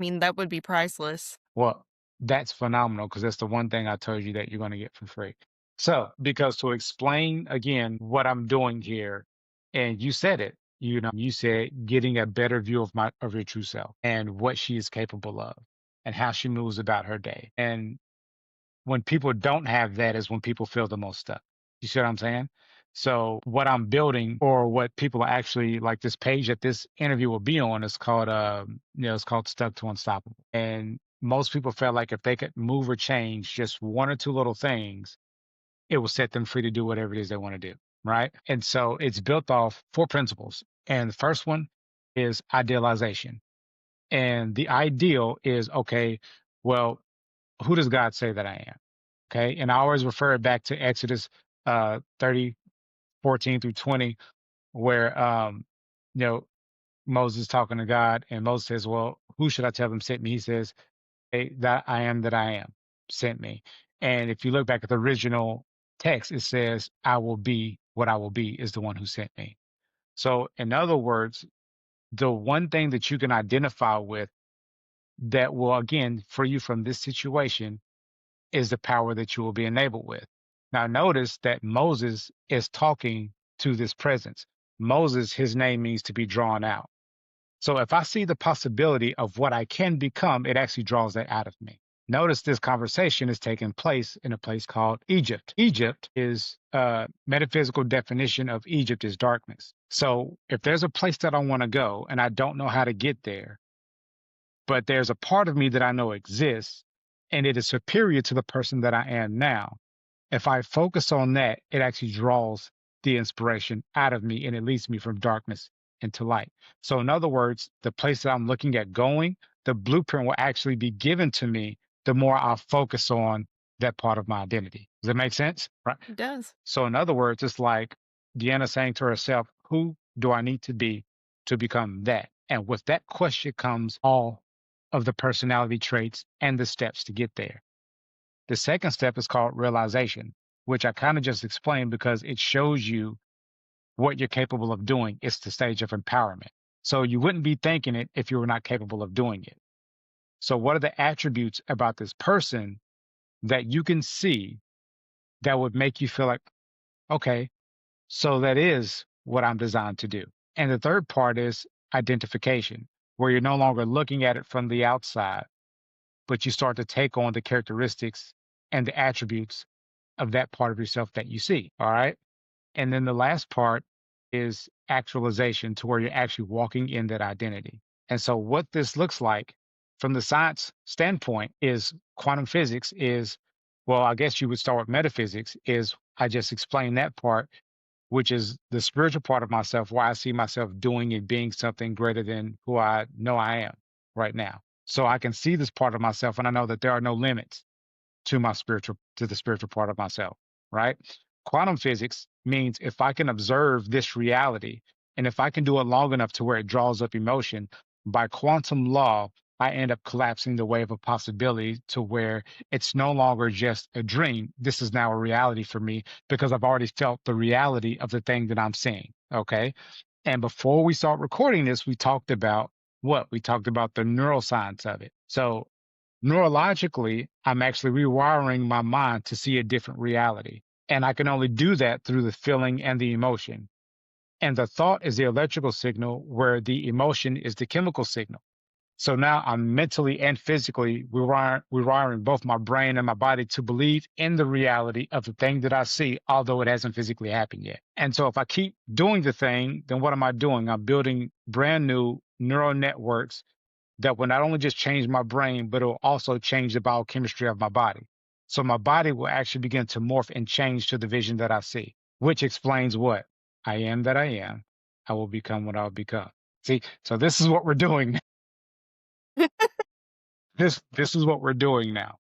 I mean, that would be priceless. Well, that's phenomenal because that's the one thing I told you that you're going to get for free. So, because to explain again what I'm doing here, and you said it, you said getting a better view of your true self and what she is capable of and how she moves about her day. And when people don't have that is when people feel the most stuck. You see what I'm saying? So what I'm building or what people are actually like this page that this interview will be on is called it's called Stuck to Unstoppable. And most people felt like if they could move or change just one or two little things, it will set them free to do whatever it is they want to do. Right. And so it's built off four principles. And the first one is idealization. And the ideal is okay, well, who does God say that I am? Okay. And I always refer it back to Exodus 30, 14 through 20, where you know, Moses talking to God, and Moses says, well, who should I tell them sent me? He says, hey, that I am sent me. And if you look back at the original text, it says, I will be what I will be is the one who sent me. So in other words, the one thing that you can identify with that will again free you from this situation is the power that you will be enabled with. Now, notice that Moses is talking to this presence. Moses, his name means to be drawn out. So if I see the possibility of what I can become, it actually draws that out of me. Notice this conversation is taking place in a place called Egypt. Egypt is metaphysical definition of Egypt is darkness. So if there's a place that I want to go and I don't know how to get there, but there's a part of me that I know exists and it is superior to the person that I am now. If I focus on that, it actually draws the inspiration out of me and it leads me from darkness into light. So, in other words, the place that I'm looking at going, the blueprint will actually be given to me the more I focus on that part of my identity. Does that make sense? Right. It does. So, in other words, it's like Deanna saying to herself, who do I need to be to become that? And with that question comes all of the personality traits and the steps to get there. The second step is called realization, which I kind of just explained because it shows you what you're capable of doing. It's the stage of empowerment. So you wouldn't be thinking it if you were not capable of doing it. So, what are the attributes about this person that you can see that would make you feel like, okay, so that is what I'm designed to do? And the third part is identification, where you're no longer looking at it from the outside, but you start to take on the characteristics and the attributes of that part of yourself that you see. All right. And then the last part is actualization to where you're actually walking in that identity. And so what this looks like from the science standpoint is quantum physics is, well, I guess you would start with metaphysics is I just explained that part, which is the spiritual part of myself, where I see myself doing and being something greater than who I know I am right now. So I can see this part of myself and I know that there are no limits to the spiritual part of myself, right? Quantum physics means if I can observe this reality and if I can do it long enough to where it draws up emotion, by quantum law, I end up collapsing the wave of possibility to where it's no longer just a dream. This is now a reality for me because I've already felt the reality of the thing that I'm seeing. Okay. And before we start recording this, we talked about what? We talked about the neuroscience of it. So neurologically, I'm actually rewiring my mind to see a different reality. And I can only do that through the feeling and the emotion. And the thought is the electrical signal, where the emotion is the chemical signal. So now I'm mentally and physically rewiring both my brain and my body to believe in the reality of the thing that I see, although it hasn't physically happened yet. And so if I keep doing the thing, then what am I doing? I'm building brand new neural networks that will not only just change my brain, but it will also change the biochemistry of my body. So my body will actually begin to morph and change to the vision that I see, which explains what I am that I am. I will become what I'll become. See, so this is what we're doing. This is what we're doing now.